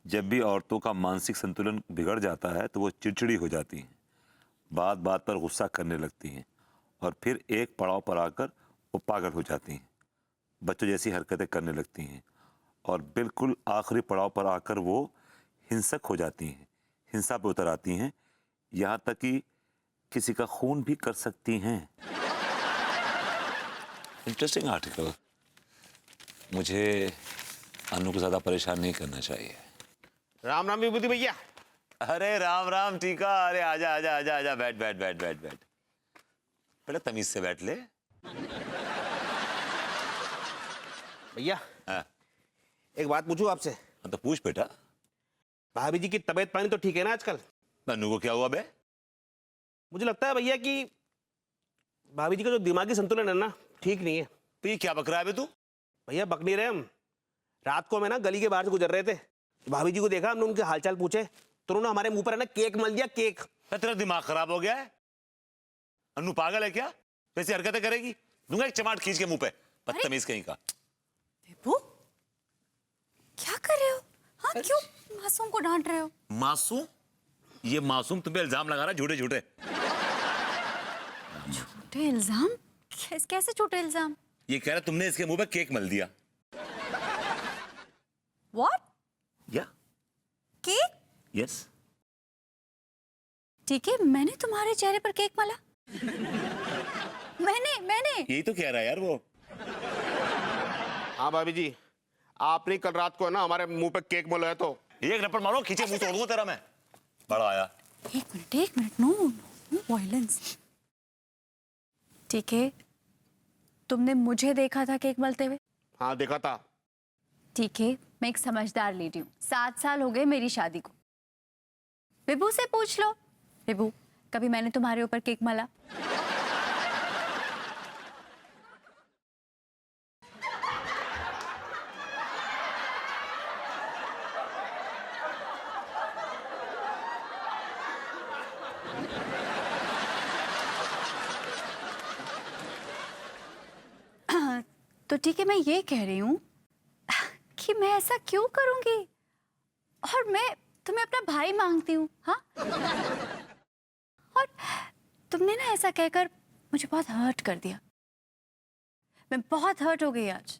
जब भी औरतों का मानसिक संतुलन बिगड़ जाता है तो वो चिड़चिड़ी हो जाती हैं, बात बात पर गुस्सा करने लगती हैं और फिर एक पड़ाव पर आकर वो पागल हो जाती हैं, बच्चों जैसी हरकतें करने लगती हैं और बिल्कुल आखिरी पड़ाव पर आकर वो हिंसक हो जाती हैं, हिंसा पे उतर आती हैं, यहाँ तक कि किसी का खून भी कर सकती हैं। Interesting article. मुझे अनु को ज्यादा परेशान नहीं करना चाहिए। राम राम विभूति भैया। अरे राम राम टीका, अरे आजा आजा आजा आजा, बैठ बैठ बैठ बैठ बैठ, पहले तमीज से बैठ ले। भैया हाँ। एक बात पूछूं आपसे? तो पूछ बेटा। भाभी जी की तबीयत पानी तो ठीक है ना आजकल? अनु को क्या हुआ बे? मुझे लगता है भैया कि भाभी जी का जो दिमागी संतुलन है ना, ठीक नहीं है। तो ये क्या बक रहा है बे तू? भैया बक नहीं रहे हम। रात को हमें ना गली के बाहर से गुजर रहे थे, तो भाभी जी को देखा, हमने उनके हालचाल पूछे तो उन्होंने हमारे मुंह पर है ना केक मल दिया, केक। तेरा दिमाग खराब हो गया है? अनु पागल है क्या? कैसी हरकतें करेगी? दूंगा एक चमाट खींच के मुंह पे, बदतमीज कहीं का। विभू, क्या कर रहे हो? हाँ, क्यों मासूम को डांट रहे हो? मासूम? ये मासूम तुम पे इल्जाम लगा रहा है, झूठे झूठे। झूठे इल्जाम? कैसे झूठे इल्जाम? ये कह रहा तुमने इसके मुंह पे केक मल दिया। What? या केक? यस। ठीक है, मैंने तुम्हारे चेहरे पर केक मला? मैंने यही तो कह रहा है यार वो। हाँ भाभी जी, आपने कल रात को है ना हमारे मुंह पे केक मलाया तो एक रप्पड़ मारो, खींचे मुंह तोड़ दूंगा तेरा मैं। बड़ा आया। एक मिनट, नो वायलेंस। ठीक है, तुमने मुझे देखा था केक मलते हुए? हाँ देखा था। ठीक है, मैं एक समझदार लेडी हूँ, 7 साल हो गए मेरी शादी को। विभू से पूछ लो। विभू, कभी मैंने तुम्हारे ऊपर केक मला? तो ठीक है, मैं ये कह रही हूँ कि मैं ऐसा क्यों करूंगी, और मैं तुम्हें अपना भाई मांगती हूँ। हाँ, और तुमने ना ऐसा कहकर मुझे बहुत हर्ट कर दिया। मैं बहुत हर्ट हो गई आज।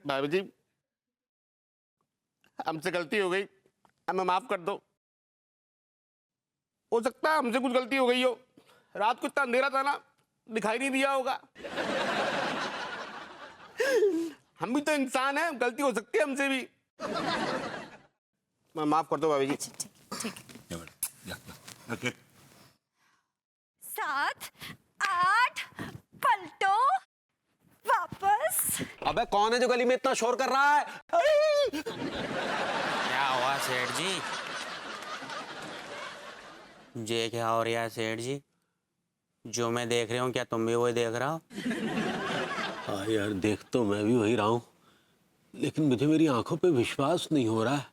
भाभी जी, हमसे गलती हो गई, हमें माफ कर दो। हो सकता है हमसे कुछ गलती हो गई हो, रात को इतना अंधेरा था ना, दिखाई नहीं दिया होगा। हम भी तो इंसान हैं, गलती हो सकती है हमसे भी। मैं माफ कर दो भाभी जी। ठीक। 7, 8 पलटो वापस। अबे कौन है जो गली में इतना शोर कर रहा है? क्या हुआ सेठ जी? ये क्या हो रहा है सेठ जी? जो मैं देख रहा हूँ क्या तुम भी वही देख रहा हो? हाँ यार, देख तो मैं भी वही रहा हूँ, लेकिन मुझे मेरी आंखों पे विश्वास नहीं हो रहा है।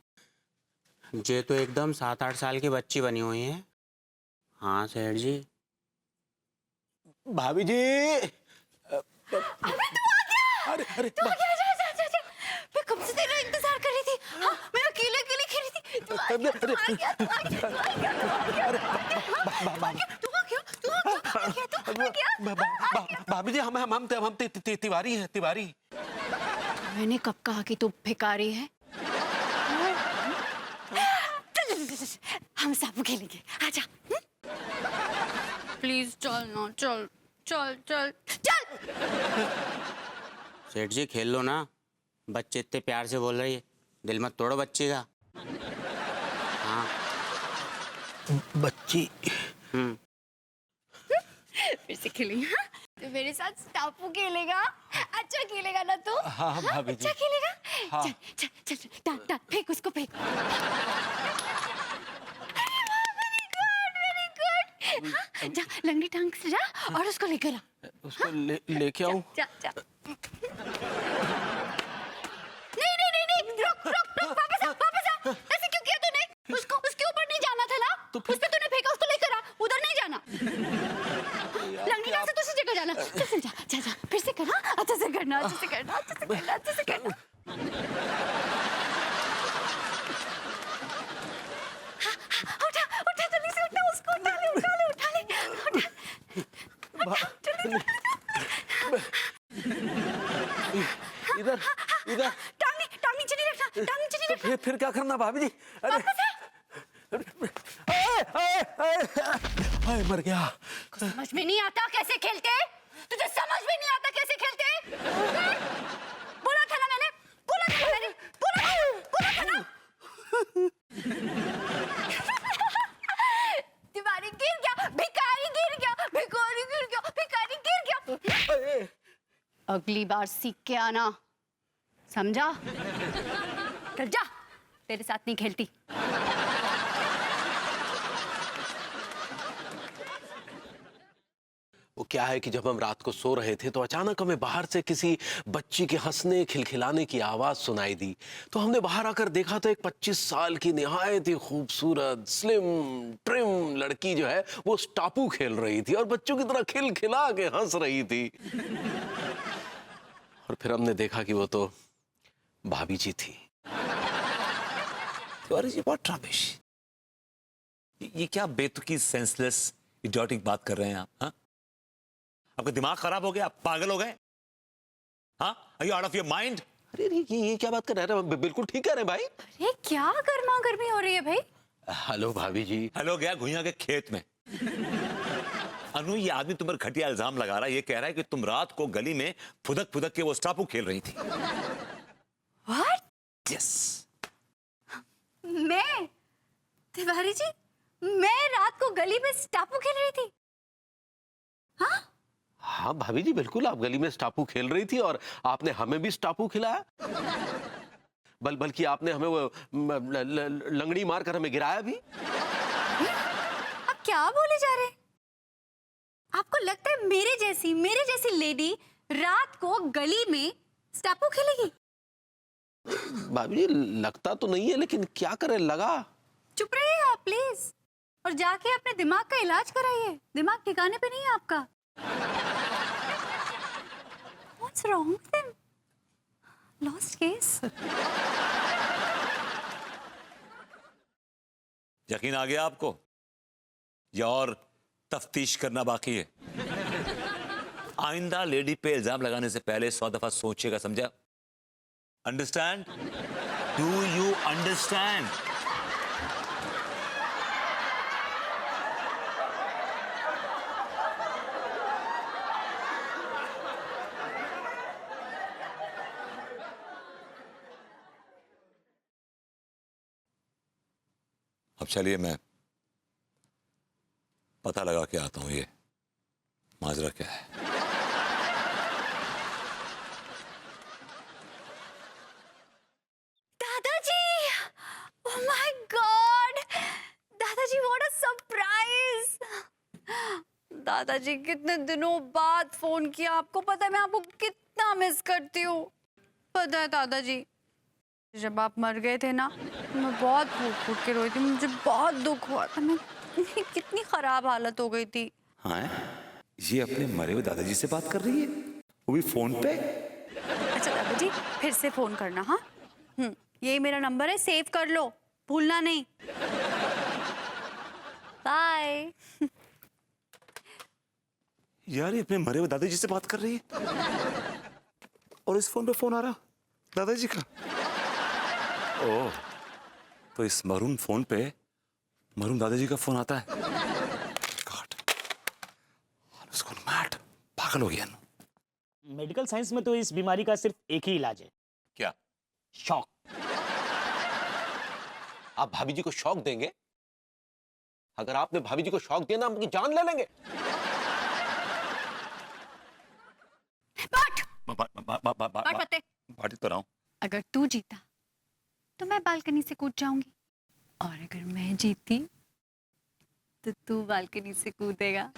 ये तो एकदम 7-8 साल की बच्ची बनी हुई है। हाँ सेठ जी। भाभी जी। अरे तू आ गया। जा। मैं कब से तेरा इंतजार कर रही थी। हाँ, मैं अकेले खेल रही थी। तू आ गया। भाभी जी, हम तिवारी हैं, तिवारी। मैंने कब कहा कि तू भिखारी है? हम सब खेलेंगे, आजा। प्लीज चल ना, चल। सेठ जी खेल लो ना, बच्चे इतने प्यार से बोल रही है, दिल मत तोड़ो बच्ची का। हाँ बच्ची। फिर से खेलेंगे। हाँ? तो मेरे साथ टापू खेलेगा? अच्छा खेलेगा ना तू? हाँ भाभी जी। अच्छा खेलेगा? हाँ। चल, डांट, फेंक उसको, फेंक। Very good. हाँ, जा लंगड़ी टांग से जा और उसको लेकर आ। उसको लेके आऊं? जा। नहीं, अच्छे से करना, अच्छे से करना, अच्छे से करना, अच्छे से करना। उठा उठा, जल्दी से उठा, उसको उठा ले, उठा ले, उठा ले, इधर इधर। टांग नीचे नहीं रखना, टांग नीचे नहीं रखना। फिर क्या करना भाभी जी? अरे मर गया। समझ में नहीं आता कैसे खेलते? तुझे समझ में नहीं आता कैसे खेलते? बोला था ना मैंने, बोला था ना मैंने, बोला था ना। तिवारी गिर गया, भिखारी गिर गया, भिखारी गिर गया, भिखारी गिर गया। अगली बार सीख के आना, समझा? चल जा, तेरे साथ नहीं खेलती। वो क्या है कि जब हम रात को सो रहे थे तो अचानक हमें बाहर से किसी बच्ची के हंसने खिलखिलाने की आवाज सुनाई दी। तो हमने बाहर आकर देखा तो एक 25 साल की निहायत ही खूबसूरत स्लिम ट्रिम लड़की जो है वो स्टापू खेल रही थी और बच्चों की तरह खिलखिला के हंस रही थी। और फिर हमने देखा कि वो तो भाभी जी थी। तिवारी जी, व्हाट रबिश, ये क्या बेतुकी सेंसलेस इडियोटिक बात कर रहे हैं आप? हाँ, आपका दिमाग खराब हो गया? आप पागल हो गए? हाँ, are you out of your mind? अरे ये क्या बात कर रहे हैं? बिल्कुल ठीक कह रहे हैं भाई। अरे क्या गर्मा गर्मी हो रही है भाई? हेलो भाभी जी। हेलो गया घुइया के खेत में। अनु, ये आदमी तुम पर घटिया इल्जाम लगा रहा है। ये कह रहा है कि तुम रात को गली में फुदक फुदक के वो स्टापू खेल रही थी। What? यस। मैं? तिवारी जी, मैं रात को गली में स्टापू खेल रही थी? हाँ? हाँ भाभी जी, बिल्कुल आप गली में स्टापू खेल रही थी और आपने हमें भी स्टापू खिलाया। बल्कि आपने हमें वो लंगड़ी मारकर हमें गिराया भी। आप क्या बोले जा रहे हैं? आपको लगता है मेरे जैसी लेडी रात को गली में स्टापू खेलेगी? भाभी जी, लगता तो नहीं है लेकिन क्या करें, लगा। चुप रहिए आप प्लीज, और जाके अपने दिमाग का इलाज कराइए। दिमाग ठिकाने पे नहीं है आपका। What's wrong with him? Lost case? यकीन आ गया आपको या और तफ्तीश करना बाकी है? आइंदा लेडी पे इल्जाम लगाने से पहले 100 दफा सोचिएगा, समझा? अंडरस्टैंड? Do you understand? अब चलिए मैं पता लगा के आता हूं ये माजरा क्या है। दादाजी! Oh my God! दादाजी, what a surprise! दादाजी, कितने दिनों बाद फोन किया। आपको पता है मैं आपको कितना मिस करती हूँ। पता है दादाजी, जब आप मर गए थे ना, मैं बहुत फूट के रोई थी। मुझे बहुत दुख हुआ था। मैं कितनी खराब हालत हो गई थी। हाँ, ये अपने मरे हुए दादाजी से बात कर रही है, वो भी फोन पे। अच्छा दादाजी, फिर से फोन करना। हाँ, यही मेरा नंबर है, सेव कर लो, भूलना नहीं। बाय। यार, ये अपने मरे हुए दादाजी से बात कर रही है और इस फोन पे फोन आ रहा दादाजी का। ओह, तो इस मरून फोन पे मरून दादाजी का फोन आता है। गॉड, उसको मैट पागल हो गया ना। मेडिकल साइंस में तो इस बीमारी का सिर्फ एक ही इलाज है। क्या? शॉक। आप भाभी जी को शौक देंगे? अगर आपने भाभी जी को शौक दिया ना, हम उनकी जान ले लेंगे। बात तो रहा हूं। अगर तू जीता तो मैं बालकनी से कूद जाऊंगी, और अगर मैं जीती तो तू बालकनी से कूदेगा।